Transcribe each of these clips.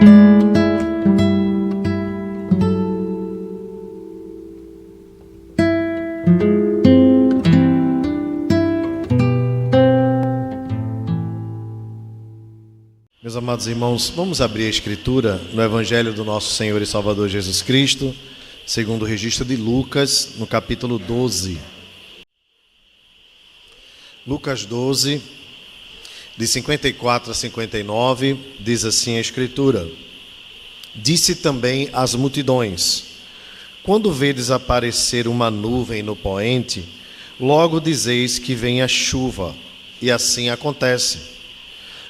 Meus amados irmãos, vamos abrir a Escritura no Evangelho do nosso Senhor e Salvador Jesus Cristo, segundo o registro de Lucas, no capítulo 12. Lucas 12, de 54 a 59, diz assim a Escritura: Disse também às multidões: Quando vedes aparecer uma nuvem no poente, logo dizeis que vem a chuva, e assim acontece.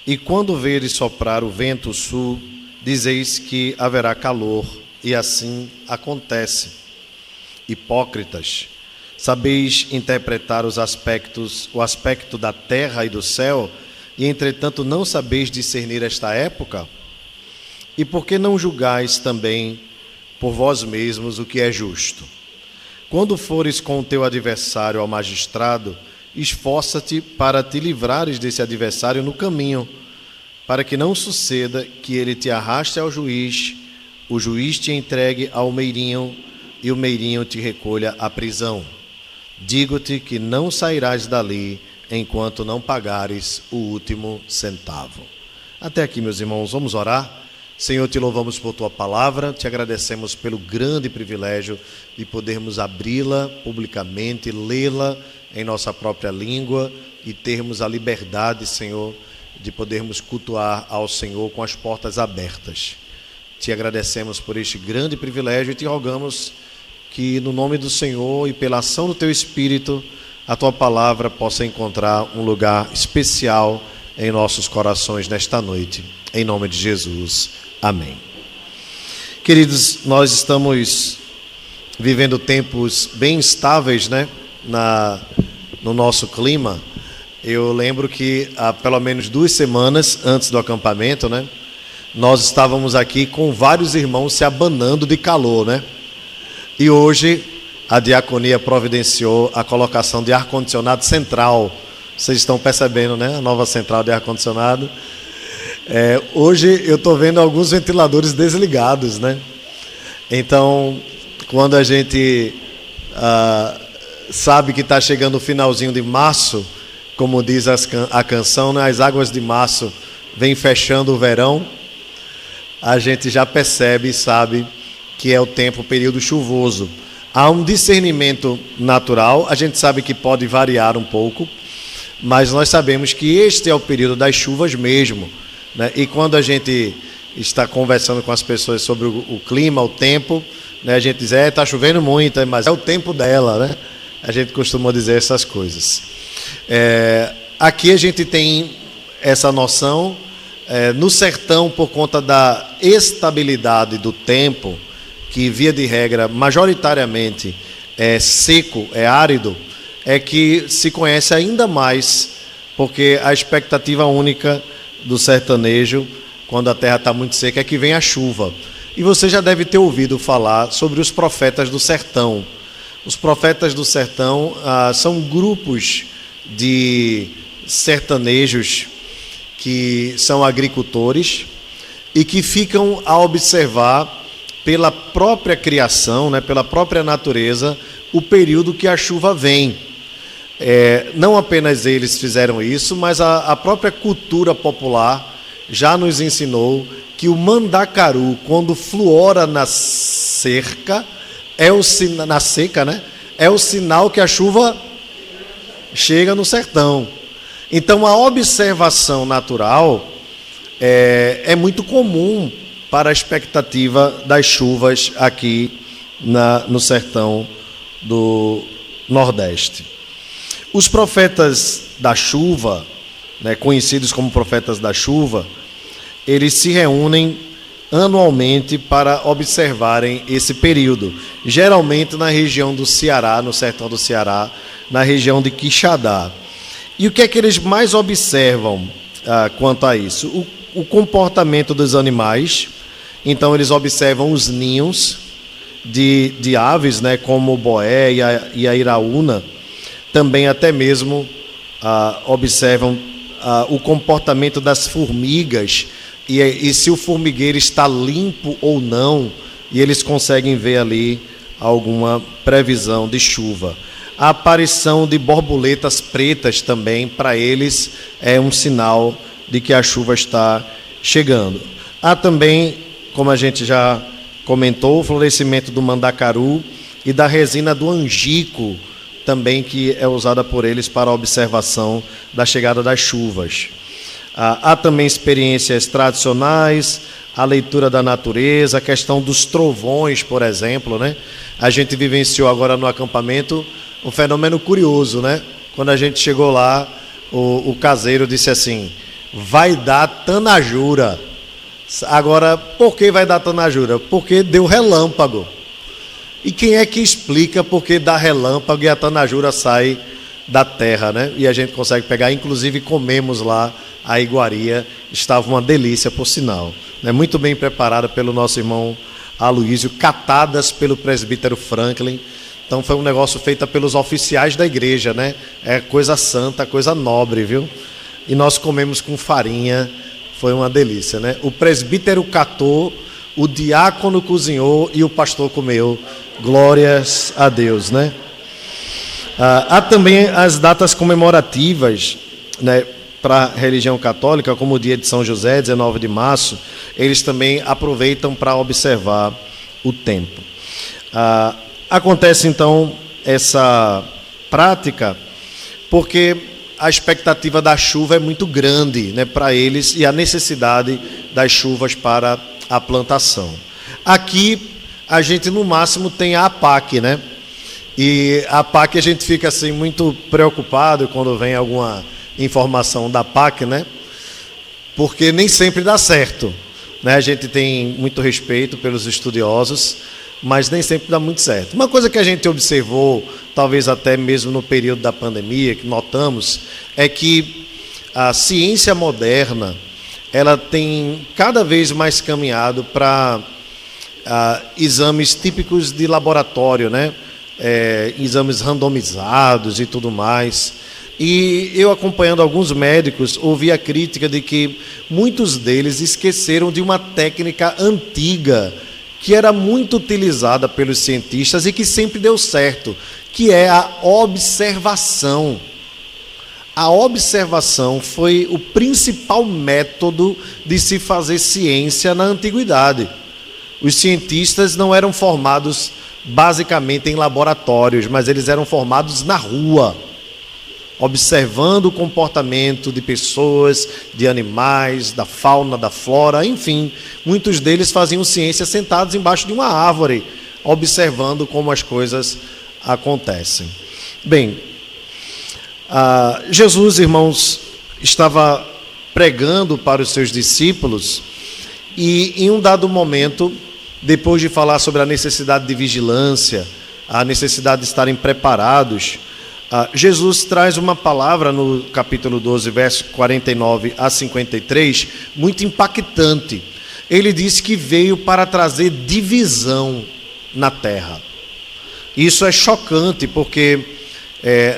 E quando veres soprar o vento sul, dizeis que haverá calor, e assim acontece. Hipócritas, sabeis interpretar o aspecto da terra e do céu, e entretanto não sabeis discernir esta época? E por que não julgais também por vós mesmos o que é justo? Quando fores com o teu adversário ao magistrado, esforça-te para te livrares desse adversário no caminho, para que não suceda que ele te arraste ao juiz, o juiz te entregue ao meirinho e o meirinho te recolha à prisão. Digo-te que não sairás dali enquanto não pagares o último centavo. Até aqui, meus irmãos, vamos orar. Senhor, te louvamos por tua palavra, te agradecemos pelo grande privilégio de podermos abri-la publicamente, lê-la em nossa própria língua e termos a liberdade, Senhor, de podermos cultuar ao Senhor com as portas abertas. Te agradecemos por este grande privilégio e te rogamos que no nome do Senhor e pela ação do teu Espírito, a tua palavra possa encontrar um lugar especial em nossos corações nesta noite. Em nome de Jesus. Amém. Queridos, nós estamos vivendo tempos bem instáveis, né? No nosso clima. Eu lembro que há pelo menos 2 semanas antes do acampamento, né? Nós estávamos aqui com vários irmãos se abanando de calor, né? E hoje a diaconia providenciou a colocação de ar-condicionado central. Vocês estão percebendo, né? A nova central de ar-condicionado. Hoje eu estou vendo alguns ventiladores desligados, né? Então, quando a gente sabe que está chegando o finalzinho de março, como diz a canção, né? As águas de março vêm fechando o verão, a gente já percebe e sabe que é o período chuvoso. Há um discernimento natural, a gente sabe que pode variar um pouco, mas nós sabemos que este é o período das chuvas mesmo, né? E quando a gente está conversando com as pessoas sobre o clima, o tempo, né? A gente diz, está chovendo muito, mas é o tempo dela, né? A gente costuma dizer essas coisas. Aqui a gente tem essa noção, no sertão, por conta da estabilidade do tempo, que via de regra, majoritariamente é seco, é árido, é que se conhece ainda mais, porque a expectativa única do sertanejo, quando a terra está muito seca, é que vem a chuva. E você já deve ter ouvido falar sobre os profetas do sertão. Os profetas do sertão são grupos de sertanejos que são agricultores e que ficam a observar pela própria criação, né, pela própria natureza, o período que a chuva vem. Não apenas eles fizeram isso, mas a própria cultura popular já nos ensinou que o mandacaru, quando fluora na seca, na seca, né, é o sinal que a chuva chega no sertão. Então a observação natural é muito comum para a expectativa das chuvas aqui no sertão do Nordeste. Os profetas da chuva, né, conhecidos como profetas da chuva, eles se reúnem anualmente para observarem esse período, geralmente na região do Ceará, no sertão do Ceará, na região de Quixadá. E o que é que eles mais observam quanto a isso? O comportamento dos animais. Então eles observam os ninhos de aves, né, como o boé e a iraúna. Também até mesmo observam o comportamento das formigas e se o formigueiro está limpo ou não, e eles conseguem ver ali alguma previsão de chuva. A aparição de borboletas pretas também, para eles, é um sinal de que a chuva está chegando. Há também, como a gente já comentou, o florescimento do mandacaru e da resina do angico, também que é usada por eles para a observação da chegada das chuvas. Há também experiências tradicionais, a leitura da natureza, a questão dos trovões, por exemplo, né? A gente vivenciou agora no acampamento um fenômeno curioso, né? Quando a gente chegou lá, o caseiro disse assim: vai dar tanajura. Agora, por que vai dar tanajura? Porque deu relâmpago. E quem é que explica por que dá relâmpago e a tanajura sai da terra, né? E a gente consegue pegar, inclusive comemos lá a iguaria, estava uma delícia, por sinal, né? Muito bem preparada pelo nosso irmão Aloísio, catadas pelo presbítero Franklin. Então foi um negócio feito pelos oficiais da igreja, né? É coisa santa, coisa nobre, viu? E nós comemos com farinha, foi uma delícia, né? O presbítero catou, o diácono cozinhou e o pastor comeu. Glórias a Deus, né? Há também as datas comemorativas, né, para a religião católica, como o dia de São José, 19 de março, eles também aproveitam para observar o tempo. Acontece então essa prática porque a expectativa da chuva é muito grande, né, para eles, e a necessidade das chuvas para a plantação. Aqui a gente no máximo tem a APAC, né? E a APAC a gente fica assim muito preocupado quando vem alguma informação da APAC, né? Porque nem sempre dá certo, né? A gente tem muito respeito pelos estudiosos, mas nem sempre dá muito certo. Uma coisa que a gente observou, talvez até mesmo no período da pandemia, que notamos, é que a ciência moderna, ela tem cada vez mais caminhado para exames típicos de laboratório, né? Exames randomizados e tudo mais. E eu, acompanhando alguns médicos, ouvi a crítica de que muitos deles esqueceram de uma técnica antiga que era muito utilizada pelos cientistas e que sempre deu certo, que é a observação. A observação foi o principal método de se fazer ciência na antiguidade. Os cientistas não eram formados basicamente em laboratórios, mas eles eram formados na rua, observando o comportamento de pessoas, de animais, da fauna, da flora, enfim. Muitos deles faziam ciência sentados embaixo de uma árvore, observando como as coisas acontecem. Bem, Jesus, irmãos, estava pregando para os seus discípulos e, em um dado momento, depois de falar sobre a necessidade de vigilância, a necessidade de estarem preparados, Jesus traz uma palavra no capítulo 12, verso 49 a 53, muito impactante. Ele diz que veio para trazer divisão na terra. Isso é chocante, porque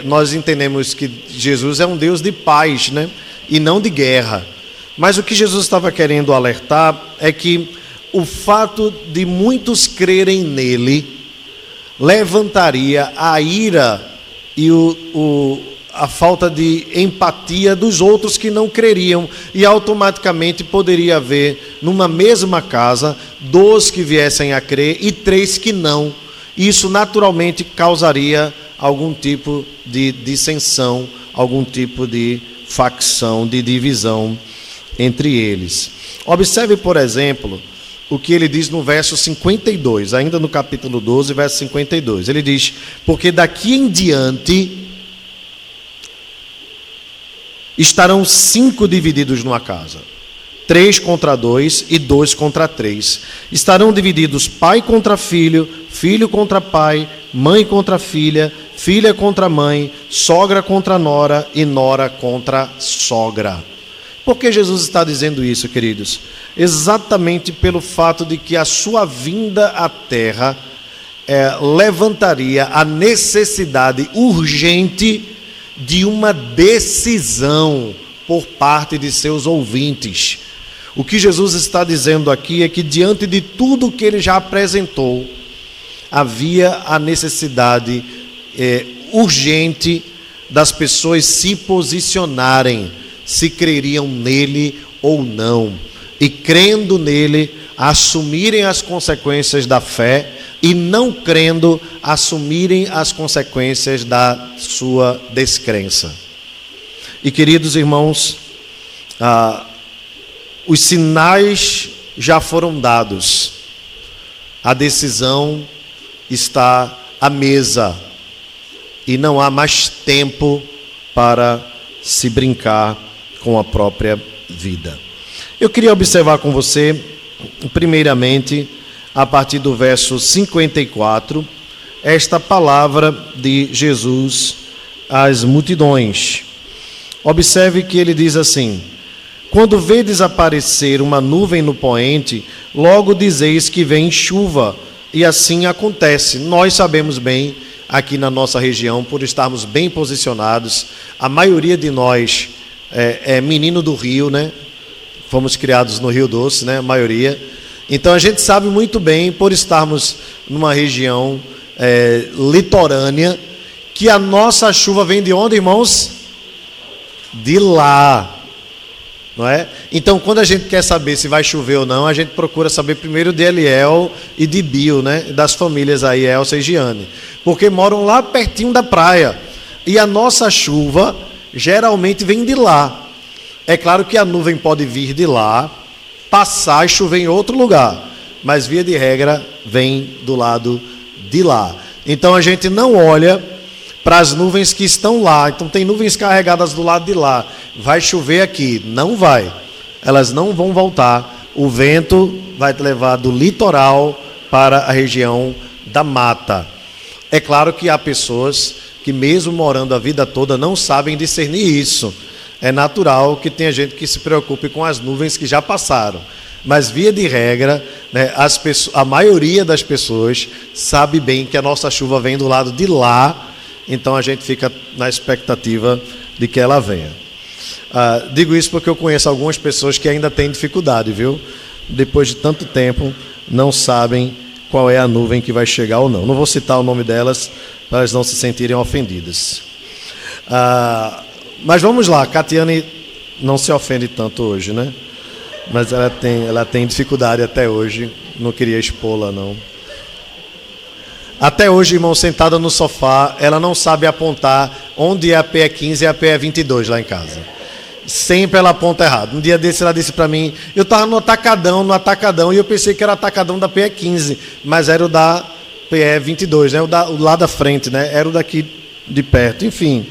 nós entendemos que Jesus é um Deus de paz, né? E não de guerra. Mas o que Jesus estava querendo alertar é que o fato de muitos crerem nele levantaria a ira e a falta de empatia dos outros que não creriam, e automaticamente poderia haver numa mesma casa 2 que viessem a crer e 3 que não. Isso naturalmente causaria algum tipo de dissensão, algum tipo de facção, de divisão entre eles. Observe, por exemplo, o que ele diz no verso 52, ainda no capítulo 12, verso 52. Ele diz: porque daqui em diante estarão 5 divididos numa casa, 3 contra 2 e 2 contra 3. Estarão divididos pai contra filho, filho contra pai, mãe contra filha, filha contra mãe, sogra contra nora e nora contra sogra. Por que Jesus está dizendo isso, queridos? Exatamente pelo fato de que a sua vinda à terra levantaria a necessidade urgente de uma decisão por parte de seus ouvintes. O que Jesus está dizendo aqui é que diante de tudo que ele já apresentou, havia a necessidade urgente das pessoas se posicionarem, se creriam nele ou não, e crendo nele, assumirem as consequências da fé, e não crendo, assumirem as consequências da sua descrença. E queridos irmãos, os sinais já foram dados, a decisão está à mesa, e não há mais tempo para se brincar com a própria vida. Eu queria observar com você, primeiramente, a partir do verso 54, esta palavra de Jesus às multidões. Observe que ele diz assim: quando vedes aparecer uma nuvem no poente, logo dizeis que vem chuva, e assim acontece. Nós sabemos bem, aqui na nossa região, por estarmos bem posicionados, a maioria de nós é menino do Rio, né? Fomos criados no Rio Doce, né? A maioria. Então a gente sabe muito bem, por estarmos numa região litorânea, que a nossa chuva vem de onde, irmãos? De lá. Não é? Então, quando a gente quer saber se vai chover ou não, a gente procura saber primeiro de Eliel e de Bio, né? Das famílias aí, Elsa e Giane, porque moram lá pertinho da praia, e a nossa chuva geralmente vem de lá. É claro que a nuvem pode vir de lá, passar e chover em outro lugar, mas via de regra vem do lado de lá. Então a gente não olha para as nuvens que estão lá. Então tem nuvens carregadas do lado de lá, vai chover aqui, não vai, elas não vão voltar, o vento vai te levar do litoral para a região da mata. É claro que há pessoas que mesmo morando a vida toda não sabem discernir isso. É natural que tenha gente que se preocupe com as nuvens que já passaram, mas via de regra, né, a maioria das pessoas sabe bem que a nossa chuva vem do lado de lá, então a gente fica na expectativa de que ela venha. Digo isso porque eu conheço algumas pessoas que ainda têm dificuldade, viu? Depois de tanto tempo, não sabem qual é a nuvem que vai chegar ou não. Não vou citar o nome delas, para elas não se sentirem ofendidas. Mas vamos lá, Catiane não se ofende tanto hoje, né? Mas ela tem dificuldade até hoje, não queria expô-la, não. Até hoje, irmão, sentada no sofá, ela não sabe apontar onde é a PE 15 e a PE 22 lá em casa. Sempre ela aponta errado. Um dia desse ela disse para mim, eu estava no atacadão, e eu pensei que era o atacadão da PE 15, mas era o da PE 22, né? O lá da frente, né? Era o daqui de perto, enfim.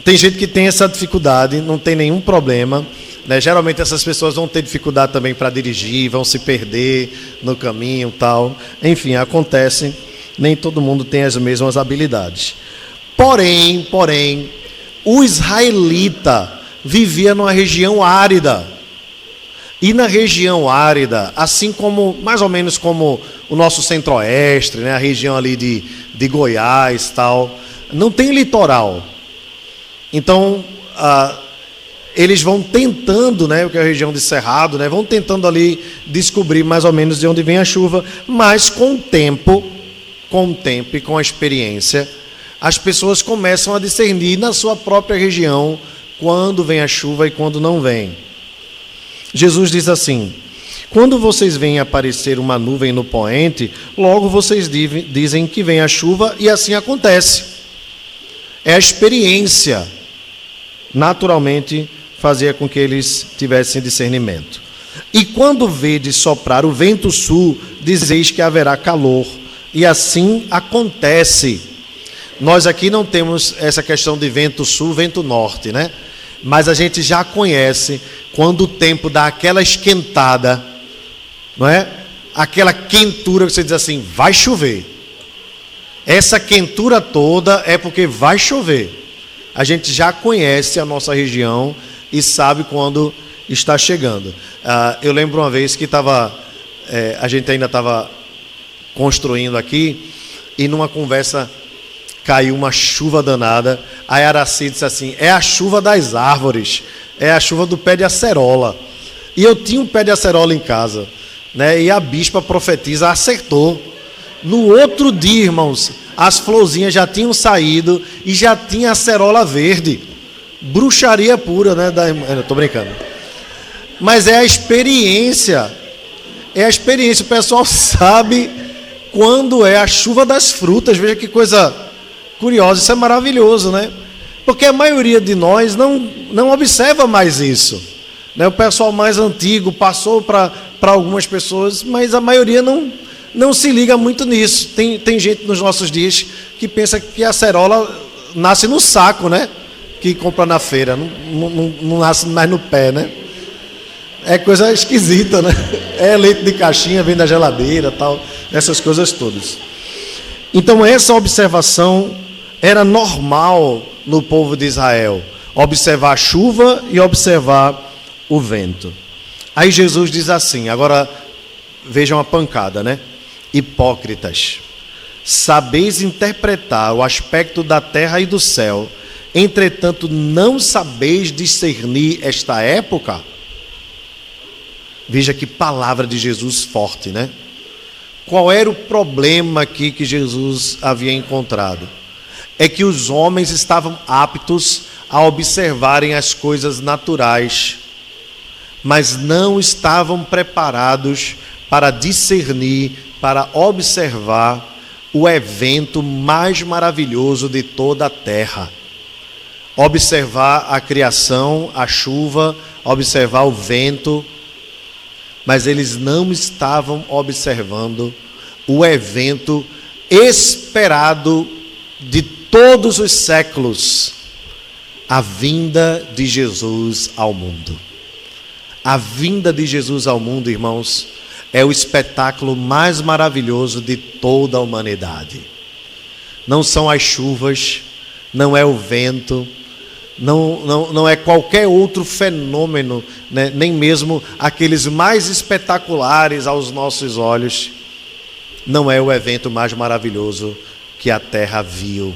Tem gente que tem essa dificuldade, não tem nenhum problema, né? Geralmente essas pessoas vão ter dificuldade também para dirigir, vão se perder no caminho, tal. Enfim, acontece, nem todo mundo tem as mesmas habilidades. Porém, o israelita vivia numa região árida. E na região árida, assim como, mais ou menos como o nosso centro-oeste, né? A região ali de Goiás, tal, não tem litoral. Então, eles vão tentando, né, que é a região de Cerrado, né, vão tentando ali descobrir mais ou menos de onde vem a chuva, mas com o tempo e com a experiência, as pessoas começam a discernir na sua própria região quando vem a chuva e quando não vem. Jesus diz assim: quando vocês veem aparecer uma nuvem no poente, logo vocês dizem que vem a chuva, e assim acontece. É a experiência, naturalmente, fazia com que eles tivessem discernimento. E quando vedes soprar o vento sul, dizeis que haverá calor, e assim acontece. Nós aqui não temos essa questão de vento sul, vento norte, né? Mas a gente já conhece quando o tempo dá aquela esquentada, não é? Aquela quentura que você diz assim, vai chover. Essa quentura toda é porque vai chover. A gente já conhece a nossa região e sabe quando está chegando. Eu lembro uma vez que a gente ainda estava construindo aqui, e numa conversa caiu uma chuva danada. A Araci disse assim, é a chuva das árvores, é a chuva do pé de acerola. E eu tinha um pé de acerola em casa, né? E a bispa profetiza, acertou. No outro dia, irmãos, as florzinhas já tinham saído e já tinha acerola verde. Bruxaria pura, né? Eu tô brincando. Mas é a experiência. É a experiência. O pessoal sabe quando é a chuva das frutas. Veja que coisa curiosa. Isso é maravilhoso, né? Porque a maioria de nós não observa mais isso, né? O pessoal mais antigo passou para algumas pessoas, mas a maioria não se liga muito nisso. Tem gente nos nossos dias que pensa que a acerola nasce no saco, né? Que compra na feira, não nasce mais no pé, né? É coisa esquisita, né? É leite de caixinha, vem da geladeira, tal, essas coisas todas. Então essa observação era normal no povo de Israel, observar a chuva e observar o vento. Aí Jesus diz assim, agora vejam a pancada, né? Hipócritas, sabeis interpretar o aspecto da terra e do céu, entretanto não sabeis discernir esta época? Veja que palavra de Jesus forte, né? Qual era o problema aqui que Jesus havia encontrado? É que os homens estavam aptos a observarem as coisas naturais, mas não estavam preparados para discernir, para observar o evento mais maravilhoso de toda a terra. Observar a criação, a chuva, observar o vento, mas eles não estavam observando o evento esperado de todos os séculos, a vinda de Jesus ao mundo. A vinda de Jesus ao mundo, irmãos, é o espetáculo mais maravilhoso de toda a humanidade. Não são as chuvas, não é o vento, não é qualquer outro fenômeno, né? Nem mesmo aqueles mais espetaculares aos nossos olhos. Não é o evento mais maravilhoso que a terra viu.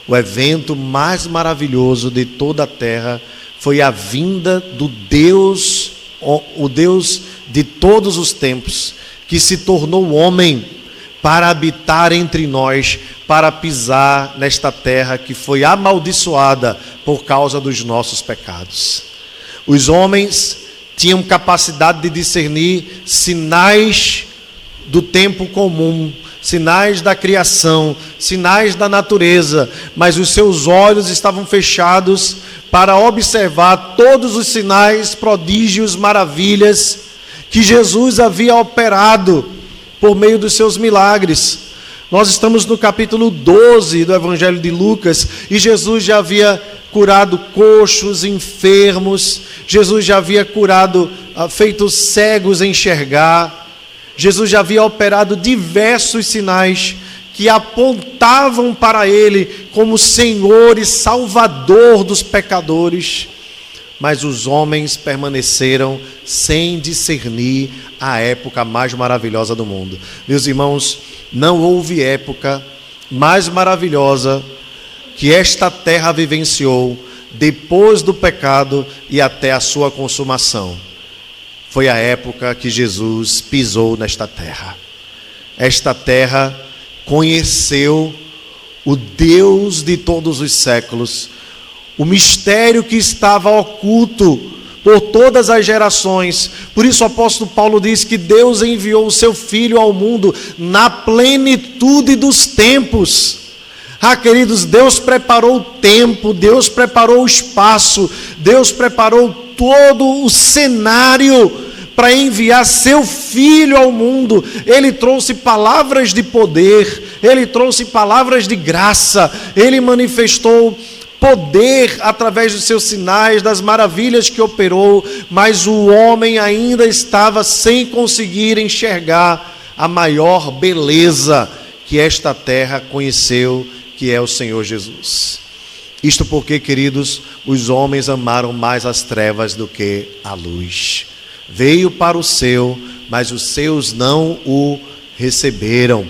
O evento mais maravilhoso de toda a terra foi a vinda do Deus, o Deus de todos os tempos, que se tornou homem para habitar entre nós, para pisar nesta terra que foi amaldiçoada por causa dos nossos pecados. Os homens tinham capacidade de discernir sinais do tempo comum, sinais da criação, sinais da natureza, mas os seus olhos estavam fechados para observar todos os sinais, prodígios, maravilhas que Jesus havia operado por meio dos seus milagres. Nós estamos no capítulo 12 do Evangelho de Lucas e Jesus já havia curado coxos, enfermos, Jesus já havia curado, feito cegos enxergar. Jesus já havia operado diversos sinais que apontavam para Ele como Senhor e Salvador dos pecadores, mas os homens permaneceram sem discernir a época mais maravilhosa do mundo. Meus irmãos, não houve época mais maravilhosa que esta terra vivenciou depois do pecado e até a sua consumação. Foi a época que Jesus pisou nesta terra. Esta terra conheceu o Deus de todos os séculos, o mistério que estava oculto por todas as gerações. Por isso o apóstolo Paulo diz que Deus enviou o seu Filho ao mundo na plenitude dos tempos. Queridos, Deus preparou o tempo, Deus preparou o espaço, Deus preparou todo o cenário para enviar seu Filho ao mundo. Ele trouxe palavras de poder, Ele trouxe palavras de graça, Ele manifestou poder através dos seus sinais, das maravilhas que operou, mas o homem ainda estava sem conseguir enxergar a maior beleza que esta terra conheceu, que é o Senhor Jesus. Isto porque, queridos, os homens amaram mais as trevas do que a luz. Veio para o seu, mas os seus não o receberam.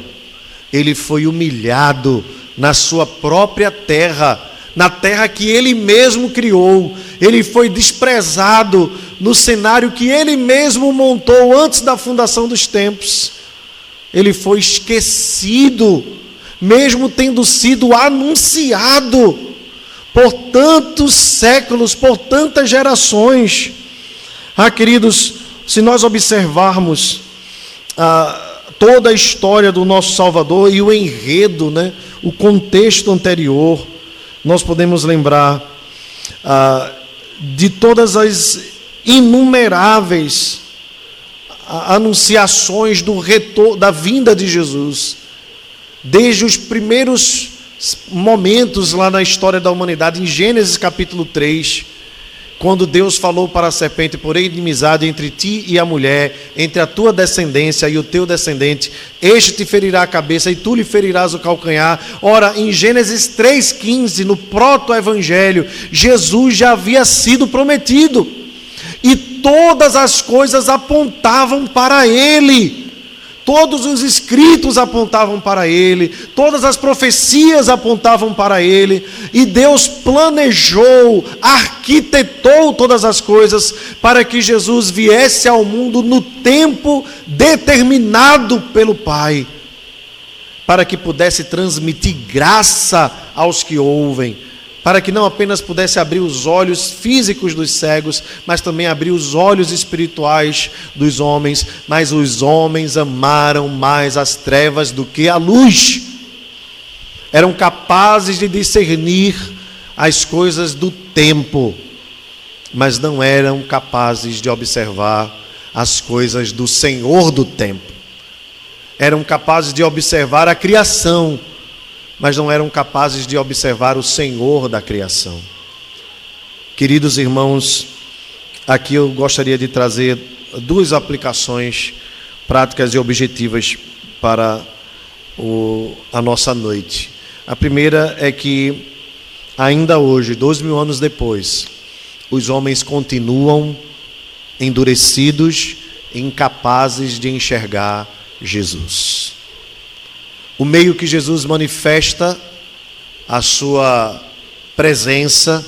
Ele foi humilhado na sua própria terra, na terra que ele mesmo criou. ele foi desprezado no cenário que ele mesmo montou antes da fundação dos tempos. Ele foi esquecido, mesmo tendo sido anunciado por tantos séculos, por tantas gerações. Queridos, se nós observarmos toda a história do nosso Salvador e o enredo, o contexto anterior, nós podemos lembrar de todas as inumeráveis anunciações do retorno, da vinda de Jesus, desde os primeiros momentos lá na história da humanidade, em Gênesis capítulo 3, quando Deus falou para a serpente: porém inimizade entre ti e a mulher, entre a tua descendência e o teu descendente, este te ferirá a cabeça e tu lhe ferirás o calcanhar. Ora, em Gênesis 3,15, no proto-evangelho, Jesus já havia sido prometido, e todas as coisas apontavam para Ele. Todos os escritos apontavam para Ele, todas as profecias apontavam para Ele, e Deus planejou, arquitetou todas as coisas para que Jesus viesse ao mundo no tempo determinado pelo Pai, para que pudesse transmitir graça aos que ouvem, para que não apenas pudesse abrir os olhos físicos dos cegos, mas também abrir os olhos espirituais dos homens. Mas os homens amaram mais as trevas do que a luz. Eram capazes de discernir as coisas do tempo, mas não eram capazes de observar as coisas do Senhor do tempo. Eram capazes de observar a criação, mas não eram capazes de observar o Senhor da criação. Queridos irmãos, aqui eu gostaria de trazer duas aplicações práticas e objetivas para a nossa noite. A primeira é que, ainda hoje, 2000 anos depois, os homens continuam endurecidos, incapazes de enxergar Jesus. O meio que Jesus manifesta a sua presença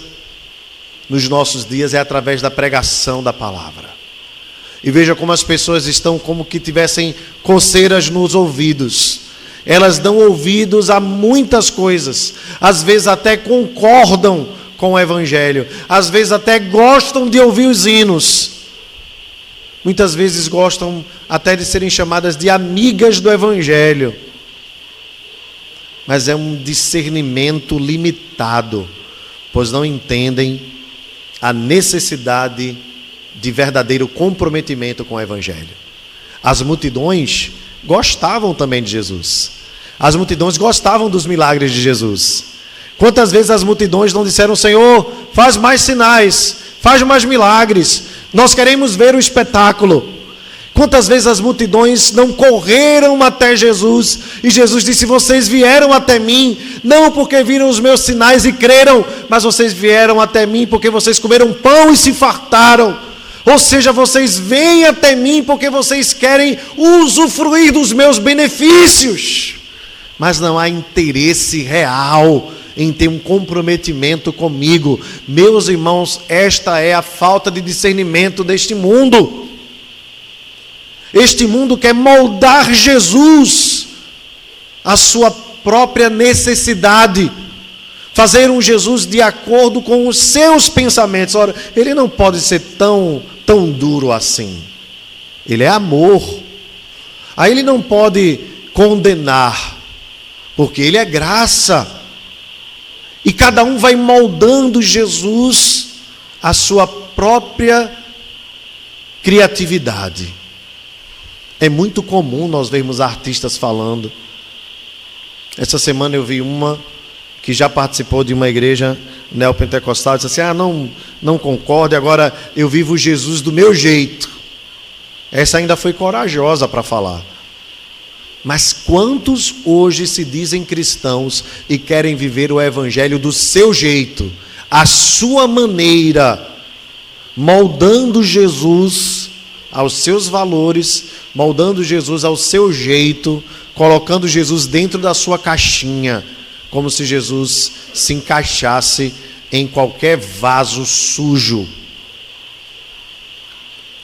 nos nossos dias é através da pregação da palavra. E veja como as pessoas estão como que tivessem coceiras nos ouvidos. Elas dão ouvidos a muitas coisas, às vezes até concordam com o Evangelho, às vezes até gostam de ouvir os hinos, muitas vezes gostam até de serem chamadas de amigas do Evangelho, mas é um discernimento limitado, pois não entendem a necessidade de verdadeiro comprometimento com o Evangelho. As multidões gostavam também de Jesus. As multidões gostavam dos milagres de Jesus. Quantas vezes as multidões não disseram: Senhor, faz mais sinais, faz mais milagres, nós queremos ver o espetáculo. Quantas vezes as multidões não correram até Jesus, e Jesus disse: vocês vieram até mim, não porque viram os meus sinais e creram, mas vocês vieram até mim porque vocês comeram pão e se fartaram. Ou seja, vocês vêm até mim porque vocês querem usufruir dos meus benefícios, mas não há interesse real em ter um comprometimento comigo. Meus irmãos, esta é a falta de discernimento deste mundo. Este mundo quer moldar Jesus à sua própria necessidade, fazer um Jesus de acordo com os seus pensamentos. Ora, ele não pode ser tão duro assim. Ele é amor. Aí ele não pode condenar, porque ele é graça. E cada um vai moldando Jesus à sua própria criatividade. É muito comum nós vermos artistas falando. Essa semana eu vi uma que já participou de uma igreja neopentecostal, disse assim: não concordo, agora eu vivo Jesus do meu jeito. Essa ainda foi corajosa para falar. Mas quantos hoje se dizem cristãos e querem viver o evangelho do seu jeito, à sua maneira, moldando Jesus aos seus valores, moldando Jesus ao seu jeito, colocando Jesus dentro da sua caixinha, como se Jesus se encaixasse em qualquer vaso sujo.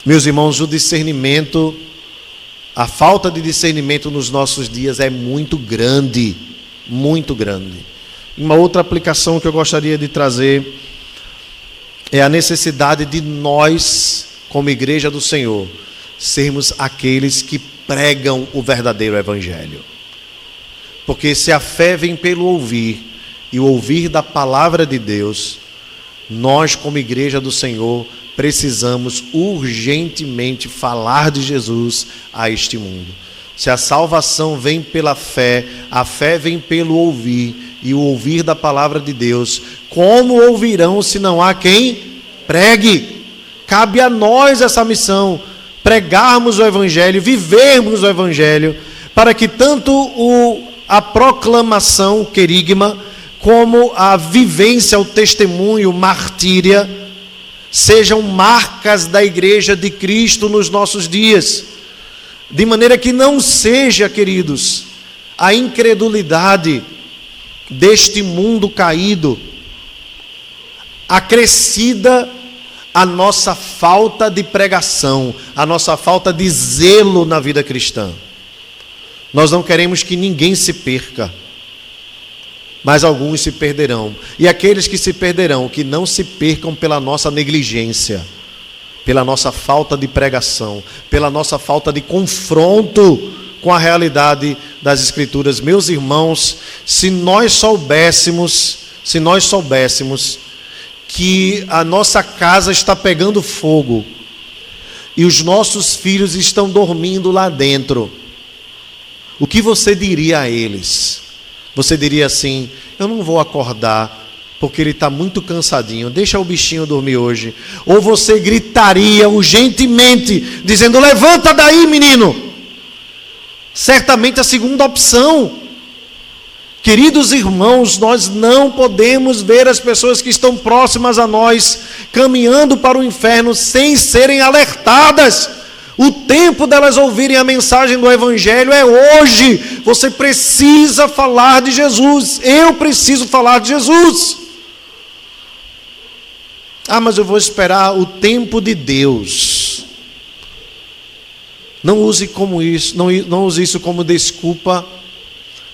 Meus irmãos, o discernimento, a falta de discernimento nos nossos dias é muito grande, muito grande. Uma outra aplicação que eu gostaria de trazer é a necessidade de nós, como igreja do Senhor, sermos aqueles que pregam o verdadeiro evangelho. Porque se a fé vem pelo ouvir, e o ouvir da palavra de Deus, nós, como igreja do Senhor, precisamos urgentemente falar de Jesus a este mundo. Se a salvação vem pela fé, a fé vem pelo ouvir, e o ouvir da palavra de Deus, como ouvirão se não há quem pregue? Cabe a nós essa missão, pregarmos o evangelho, vivermos o evangelho, para que tanto a proclamação, o querigma, como a vivência, o testemunho, martíria, sejam marcas da igreja de Cristo nos nossos dias, de maneira que não seja, queridos, a incredulidade deste mundo caído acrescida a nossa falta de pregação, a nossa falta de zelo na vida cristã. Nós não queremos que ninguém se perca, mas alguns se perderão. E aqueles que se perderão, que não se percam pela nossa negligência, pela nossa falta de pregação, pela nossa falta de confronto com a realidade das Escrituras. Meus irmãos, se nós soubéssemos que a nossa casa está pegando fogo e os nossos filhos estão dormindo lá dentro, o que você diria a eles? Você diria assim: eu não vou acordar porque ele está muito cansadinho, deixa o bichinho dormir hoje. Ou você gritaria urgentemente, dizendo: levanta daí, menino. Certamente a segunda opção. Queridos irmãos, nós não podemos ver as pessoas que estão próximas a nós caminhando para o inferno sem serem alertadas. O tempo delas ouvirem a mensagem do evangelho é hoje. Você precisa falar de Jesus. Eu preciso falar de Jesus. Ah, mas eu vou esperar o tempo de Deus. Não use isso como desculpa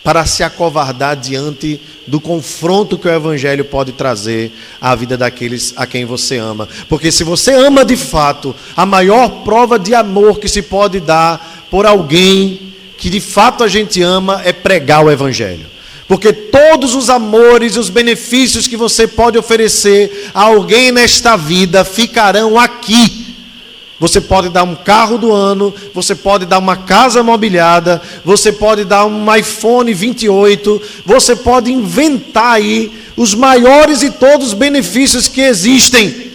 para se acovardar diante do confronto que o evangelho pode trazer à vida daqueles a quem você ama. Porque se você ama de fato, a maior prova de amor que se pode dar por alguém que de fato a gente ama é pregar o evangelho. Porque todos os amores e os benefícios que você pode oferecer a alguém nesta vida ficarão aqui. Você pode dar um carro do ano, você pode dar uma casa mobiliada, você pode dar um iPhone 28, você pode inventar aí os maiores e todos os benefícios que existem.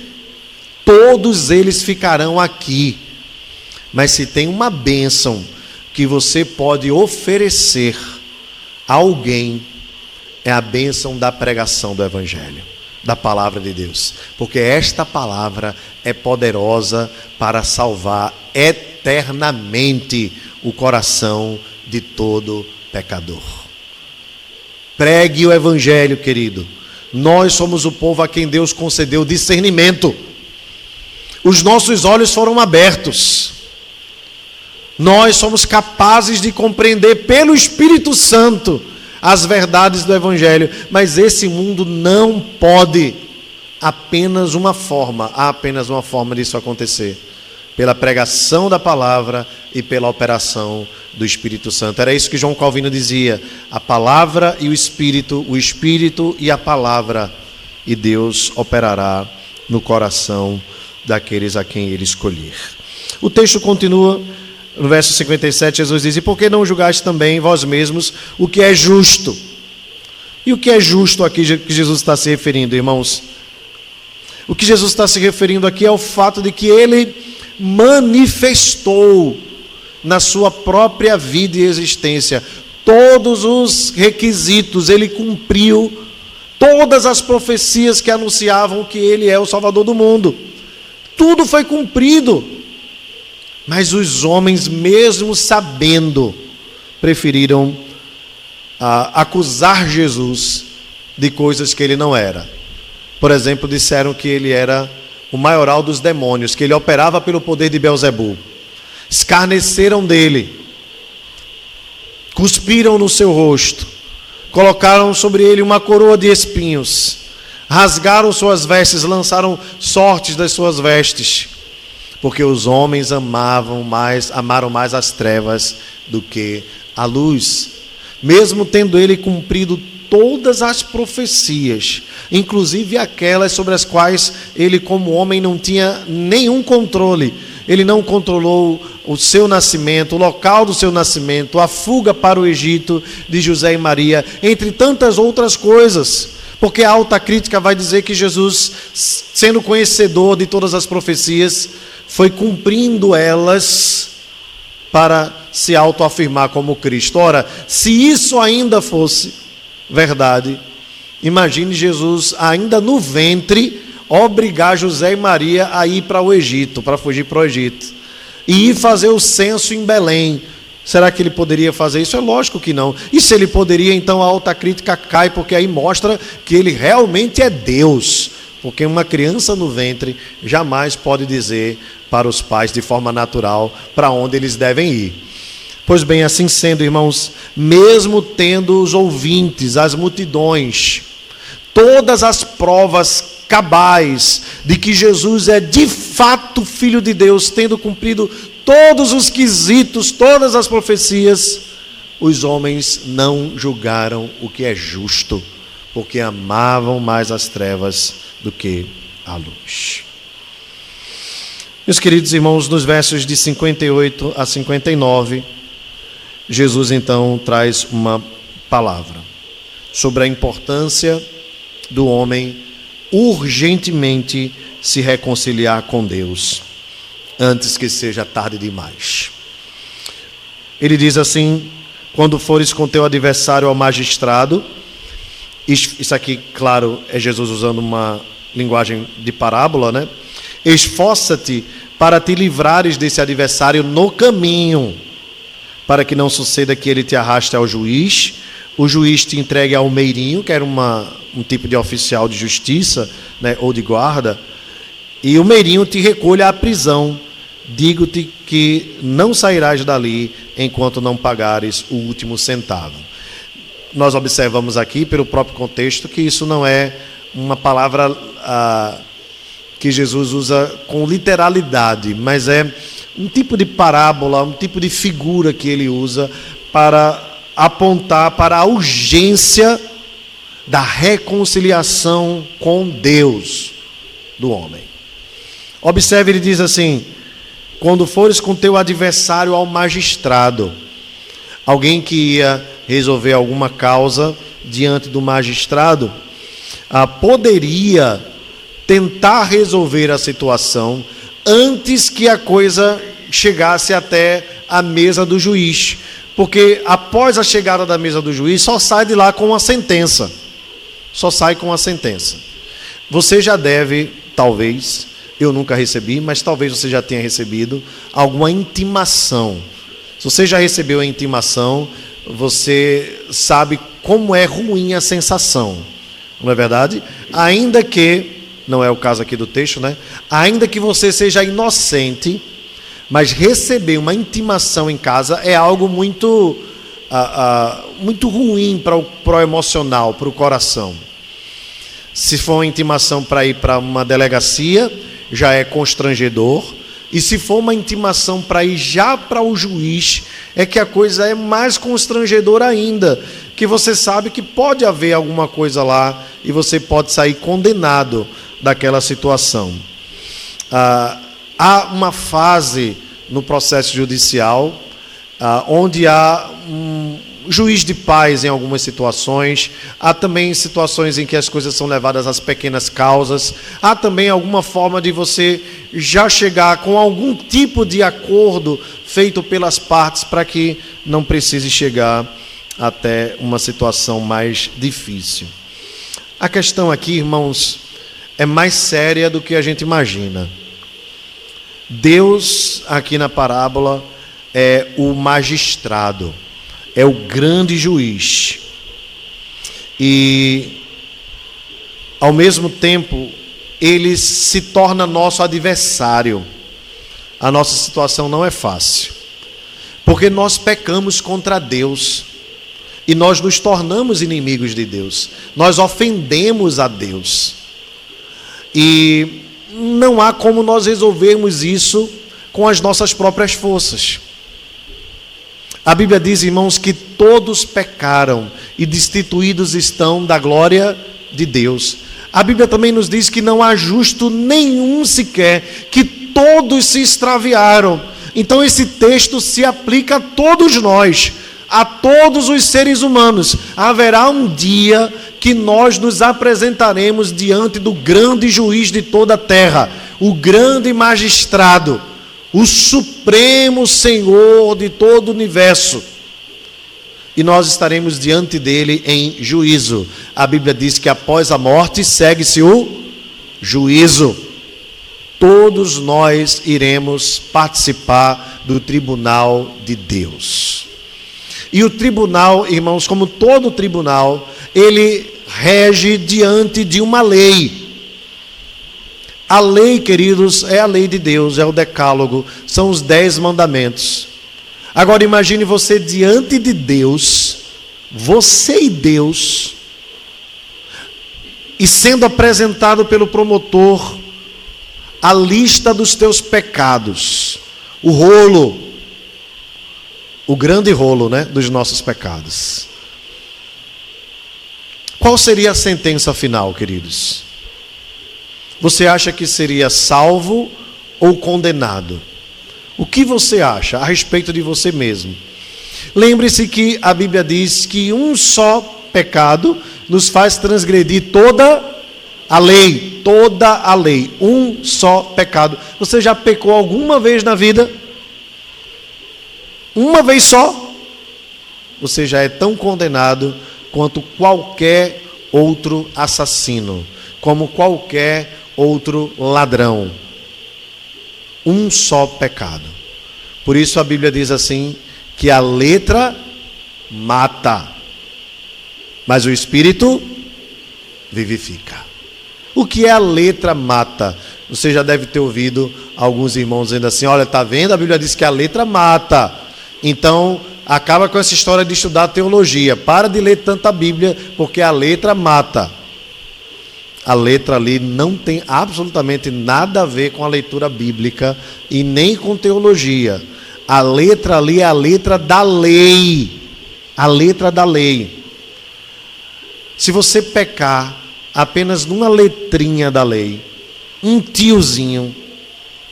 Todos eles ficarão aqui. Mas se tem uma bênção que você pode oferecer a alguém, é a bênção da pregação do evangelho, da palavra de Deus, porque esta palavra é poderosa para salvar eternamente o coração de todo pecador. Pregue o evangelho, querido. Nós somos o povo a quem Deus concedeu discernimento. Os nossos olhos foram abertos. Nós somos capazes de compreender pelo Espírito Santo as verdades do evangelho, mas esse mundo não pode. Há apenas uma forma disso acontecer: pela pregação da palavra e pela operação do Espírito Santo. Era isso que João Calvino dizia: a palavra e o Espírito e a palavra, e Deus operará no coração daqueles a quem ele escolher. O texto continua. No verso 57, Jesus diz: e por que não julgaste também vós mesmos o que é justo? E o que é justo aqui que Jesus está se referindo, irmãos? O que Jesus está se referindo aqui é o fato de que ele manifestou na sua própria vida e existência todos os requisitos, ele cumpriu todas as profecias que anunciavam que ele é o Salvador do mundo. Tudo foi cumprido. Mas os homens, mesmo sabendo, preferiram acusar Jesus de coisas que ele não era. Por exemplo, disseram que ele era o maioral dos demônios, que ele operava pelo poder de Beelzebul. Escarneceram dele, cuspiram no seu rosto, colocaram sobre ele uma coroa de espinhos, rasgaram suas vestes, lançaram sortes das suas vestes, porque os homens amaram mais as trevas do que a luz, mesmo tendo ele cumprido todas as profecias, inclusive aquelas sobre as quais ele, como homem, não tinha nenhum controle. Ele não controlou o seu nascimento, o local do seu nascimento, a fuga para o Egito de José e Maria, entre tantas outras coisas. Porque a alta crítica vai dizer que Jesus, sendo conhecedor de todas as profecias, foi cumprindo elas para se autoafirmar como Cristo. Ora, se isso ainda fosse verdade, imagine Jesus ainda no ventre obrigar José e Maria a ir para o Egito, para fugir para o Egito, e ir fazer o censo em Belém. Será que ele poderia fazer isso? É lógico que não. E se ele poderia, então a alta crítica cai, porque aí mostra que ele realmente é Deus. Porque uma criança no ventre jamais pode dizer para os pais de forma natural para onde eles devem ir. Pois bem, assim sendo, irmãos, mesmo tendo os ouvintes, as multidões, todas as provas cabais de que Jesus é de fato Filho de Deus, tendo cumprido todos os quesitos, todas as profecias, os homens não julgaram o que é justo, porque amavam mais as trevas do que a luz. Meus queridos irmãos, nos versos de 58 a 59, Jesus então traz uma palavra sobre a importância do homem urgentemente se reconciliar com Deus, antes que seja tarde demais. Ele diz assim: quando fores com teu adversário ao magistrado, isso aqui, claro, é Jesus usando uma linguagem de parábola, né? Esforça-te para te livrares desse adversário no caminho, para que não suceda que ele te arraste ao juiz, o juiz te entregue ao meirinho, que era um tipo de oficial de justiça, né, ou de guarda, e o meirinho te recolha à prisão. Digo-te que não sairás dali enquanto não pagares o último centavo. Nós observamos aqui, pelo próprio contexto, que isso não é uma palavra que Jesus usa com literalidade, mas é um tipo de parábola, um tipo de figura que ele usa para apontar para a urgência da reconciliação com Deus do homem. Observe, ele diz assim: quando fores com teu adversário ao magistrado, alguém que ia resolver alguma causa diante do magistrado, poderia tentar resolver a situação antes que a coisa chegasse até a mesa do juiz, porque após a chegada da mesa do juiz só sai de lá com uma sentença, só sai com uma sentença. Você já deve, talvez, eu nunca recebi, mas talvez você já tenha recebido alguma intimação. Se você já recebeu a intimação, você sabe como é ruim a sensação, não é verdade? Ainda que, não é o caso aqui do texto, né? Ainda que você seja inocente, mas receber uma intimação em casa é algo muito, muito ruim para o emocional, para o coração. Se for uma intimação para ir para uma delegacia, já é constrangedor. E se for uma intimação para ir já para o juiz, é que a coisa é mais constrangedora ainda, que você sabe que pode haver alguma coisa lá e você pode sair condenado daquela situação. Há uma fase no processo judicial onde há um juiz de paz em algumas situações, há também situações em que as coisas são levadas às pequenas causas, há também alguma forma de você já chegar com algum tipo de acordo feito pelas partes para que não precise chegar até uma situação mais difícil. A questão aqui, irmãos, é mais séria do que a gente imagina. Deus, aqui na parábola, é o magistrado, é o grande juiz. E ao mesmo tempo, ele se torna nosso adversário. A nossa situação não é fácil, porque nós pecamos contra Deus e nós nos tornamos inimigos de Deus, nós ofendemos a Deus, e não há como nós resolvermos isso com as nossas próprias forças. A Bíblia diz, irmãos, que todos pecaram e destituídos estão da glória de Deus. A Bíblia também nos diz que não há justo nenhum sequer, que todos se extraviaram. Então esse texto se aplica a todos nós, a todos os seres humanos. Haverá um dia que nós nos apresentaremos diante do grande juiz de toda a terra, o grande magistrado, o supremo Senhor de todo o universo. E nós estaremos diante dele em juízo. A Bíblia diz que após a morte segue-se o juízo. Todos nós iremos participar do tribunal de Deus. E o tribunal, irmãos, como todo tribunal, ele rege diante de uma lei. A lei, queridos, é a lei de Deus, é o decálogo, são os 10 mandamentos. Agora imagine você diante de Deus, você e Deus, e sendo apresentado pelo promotor a lista dos teus pecados, o rolo, o grande rolo, né, dos nossos pecados. Qual seria a sentença final, queridos? Você acha que seria salvo ou condenado? O que você acha a respeito de você mesmo? Lembre-se que a Bíblia diz que um só pecado nos faz transgredir toda a lei. Toda a lei. Um só pecado. Você já pecou alguma vez na vida? Uma vez só? Você já é tão condenado quanto qualquer outro assassino, como qualquer outro ladrão. Um só pecado. Por isso a Bíblia diz assim, que a letra mata, mas o Espírito vivifica. O que é a letra mata? Você já deve ter ouvido alguns irmãos dizendo assim, olha, está vendo? A Bíblia diz que a letra mata. Então, acaba com essa história de estudar teologia. Para de ler tanta Bíblia, porque a letra mata. A letra ali não tem absolutamente nada a ver com a leitura bíblica e nem com teologia. A letra ali é a letra da lei. A letra da lei. Se você pecar apenas numa letrinha da lei, um tiozinho,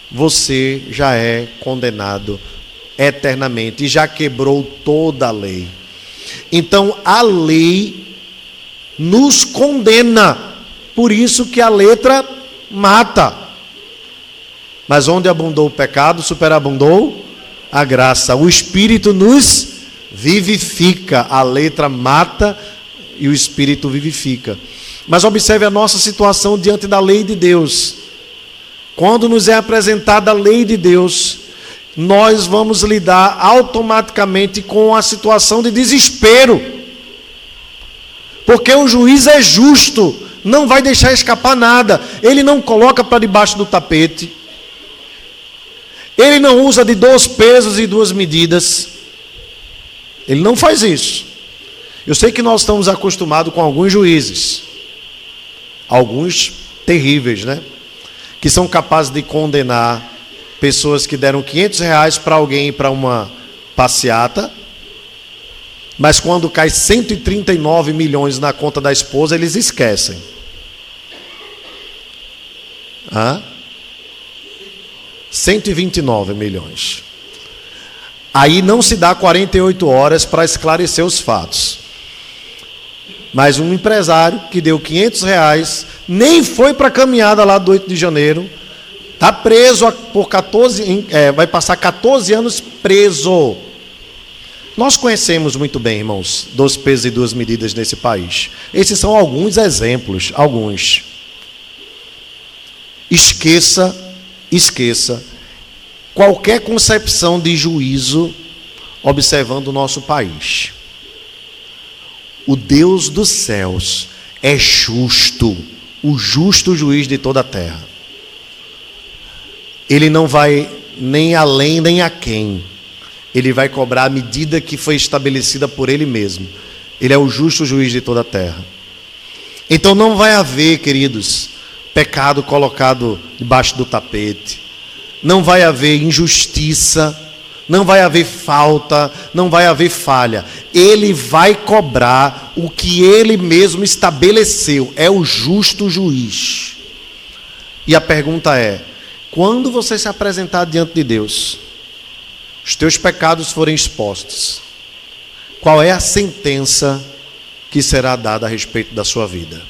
você já é condenado eternamente e já quebrou toda a lei. Então a lei nos condena. Por isso que a letra mata. Mas onde abundou o pecado, superabundou a graça. O Espírito nos vivifica. A letra mata e o Espírito vivifica. Mas observe a nossa situação diante da lei de Deus. Quando nos é apresentada a lei de Deus, nós vamos lidar automaticamente com a situação de desespero. Porque o juiz é justo. Não vai deixar escapar nada. Ele não coloca para debaixo do tapete. Ele não usa de 2 pesos e 2 medidas. Ele não faz isso. Eu sei que nós estamos acostumados com alguns juízes. Alguns terríveis, né? Que são capazes de condenar pessoas que deram R$500 para alguém ir para uma passeata. Mas quando cai 139 milhões na conta da esposa, eles esquecem. 129 milhões. Aí não se dá 48 horas para esclarecer os fatos. Mas um empresário que deu R$500, nem foi para a caminhada lá do 8 de janeiro, está preso por 14, vai passar 14 anos preso. Nós conhecemos muito bem, irmãos, 2 pesos e 2 medidas nesse país. Esses são alguns exemplos, alguns. Esqueça qualquer concepção de juízo observando o nosso país. O Deus dos céus é justo. o justo juiz de toda a terra. Ele não vai nem além nem aquém. Ele vai cobrar a medida que foi estabelecida por ele mesmo. Ele é o justo juiz de toda a terra. Então não vai haver, queridos, pecado colocado debaixo do tapete. Não vai haver injustiça. Não vai haver falta. Não vai haver falha. Ele vai cobrar o que ele mesmo estabeleceu. É o justo juiz. E a pergunta é: quando você se apresentar diante de Deus, os teus pecados forem expostos, qual é a sentença que será dada a respeito da sua vida?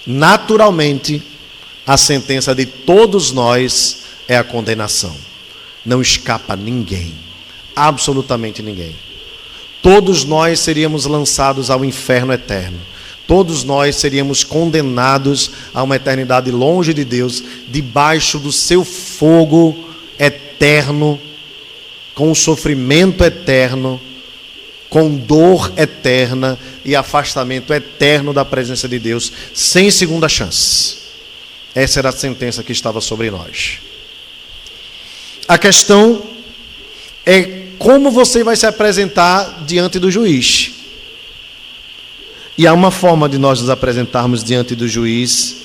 Naturalmente, a sentença de todos nós é a condenação. Não escapa ninguém, absolutamente ninguém. Todos nós seríamos lançados ao inferno eterno. Todos nós seríamos condenados a uma eternidade longe de Deus, debaixo do seu fogo eterno, com sofrimento eterno, com dor eterna e afastamento eterno da presença de Deus, sem segunda chance. Essa era a sentença que estava sobre nós. A questão é como você vai se apresentar diante do juiz. E há uma forma de nós nos apresentarmos diante do juiz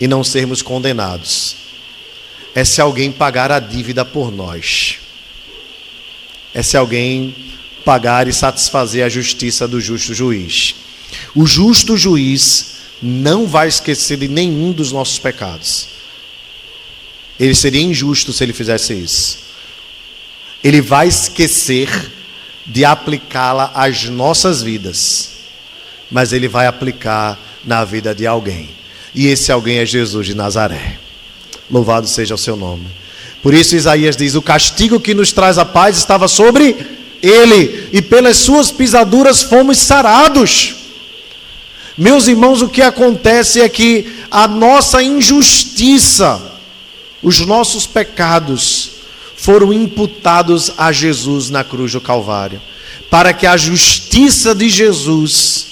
e não sermos condenados. É se alguém pagar a dívida por nós. É se alguém pagar e satisfazer a justiça do justo juiz. O justo juiz não vai esquecer de nenhum dos nossos pecados. Ele seria injusto se ele fizesse isso. Ele vai esquecer de aplicá-la às nossas vidas. Mas ele vai aplicar na vida de alguém. E esse alguém é Jesus de Nazaré. Louvado seja o seu nome. Por isso Isaías diz: o castigo que nos traz a paz estava sobre ele, e pelas suas pisaduras fomos sarados. Meus irmãos, o que acontece é que a nossa injustiça, os nossos pecados, foram imputados a Jesus na cruz do Calvário, para que a justiça de Jesus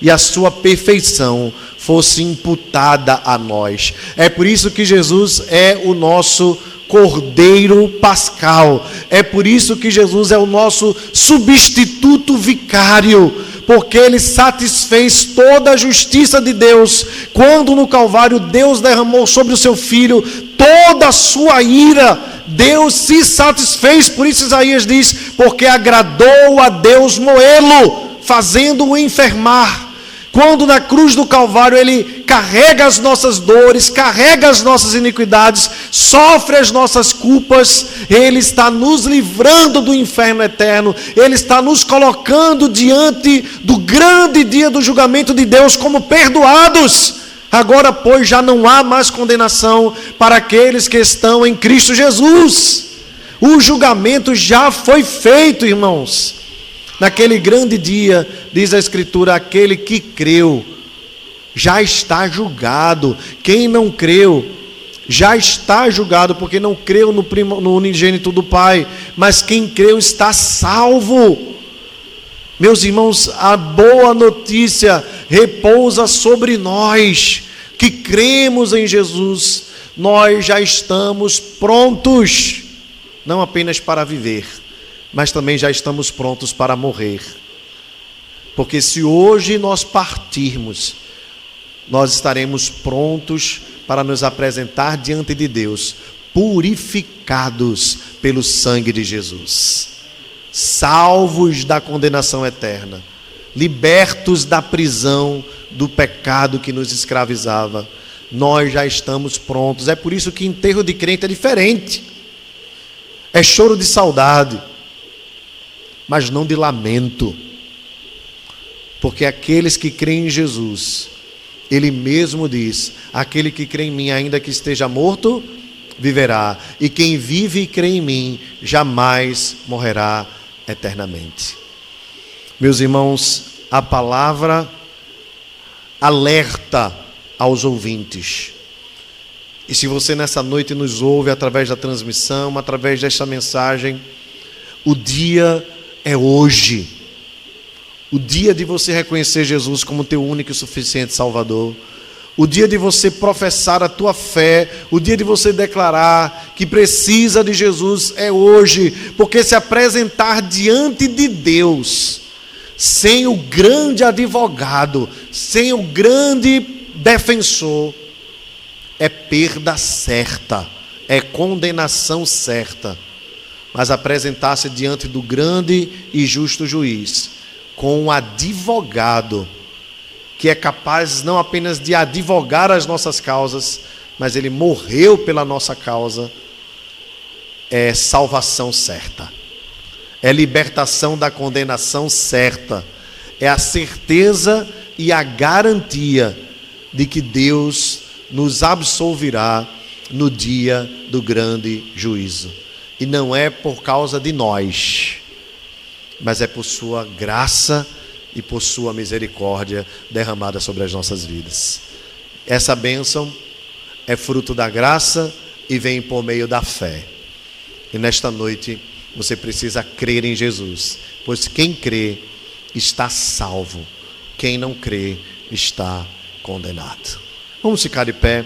e a sua perfeição fosse imputada a nós. É por isso que Jesus é o nosso Cordeiro Pascal. É por isso que Jesus é o nosso substituto vicário, porque ele satisfez toda a justiça de Deus. Quando no Calvário Deus derramou sobre o seu Filho toda a sua ira, Deus se satisfez. Por isso Isaías diz: porque agradou a Deus moê-lo, fazendo-o enfermar. Quando na cruz do Calvário ele carrega as nossas dores, carrega as nossas iniquidades, sofre as nossas culpas, ele está nos livrando do inferno eterno, ele está nos colocando diante do grande dia do julgamento de Deus como perdoados. Agora, pois, já não há mais condenação para aqueles que estão em Cristo Jesus. O julgamento já foi feito, irmãos. Naquele grande dia, diz a Escritura, aquele que creu já está julgado. Quem não creu já está julgado, porque não creu no unigênito do Pai. Mas quem creu está salvo. Meus irmãos, a boa notícia repousa sobre nós, que cremos em Jesus. Nós já estamos prontos, não apenas para viver, mas também já estamos prontos para morrer. Porque se hoje nós partirmos, nós estaremos prontos para nos apresentar diante de Deus, purificados pelo sangue de Jesus, salvos da condenação eterna, libertos da prisão do pecado que nos escravizava. Nós já estamos prontos. É por isso que enterro de crente é diferente. É choro de saudade, mas não de lamento. Porque aqueles que creem em Jesus, ele mesmo diz: aquele que crê em mim, ainda que esteja morto, viverá. E quem vive e crê em mim, jamais morrerá eternamente. Meus irmãos, a palavra alerta aos ouvintes. E se você nessa noite nos ouve através da transmissão, através desta mensagem, o dia é hoje. O dia de você reconhecer Jesus como teu único e suficiente Salvador. o dia de você professar a tua fé, o dia de você declarar que precisa de Jesus é hoje, porque se apresentar diante de Deus, sem o grande advogado, sem o grande defensor, é perda certa, é condenação certa. Mas apresentar-se diante do grande e justo juiz, com um advogado, que é capaz não apenas de advogar as nossas causas, mas ele morreu pela nossa causa, é salvação certa, é libertação da condenação certa, é a certeza e a garantia de que Deus nos absolverá no dia do grande juízo. E não é por causa de nós, mas é por sua graça e por sua misericórdia derramada sobre as nossas vidas. Essa bênção é fruto da graça e vem por meio da fé. E nesta noite você precisa crer em Jesus, pois quem crê está salvo, quem não crê está condenado. Vamos ficar de pé.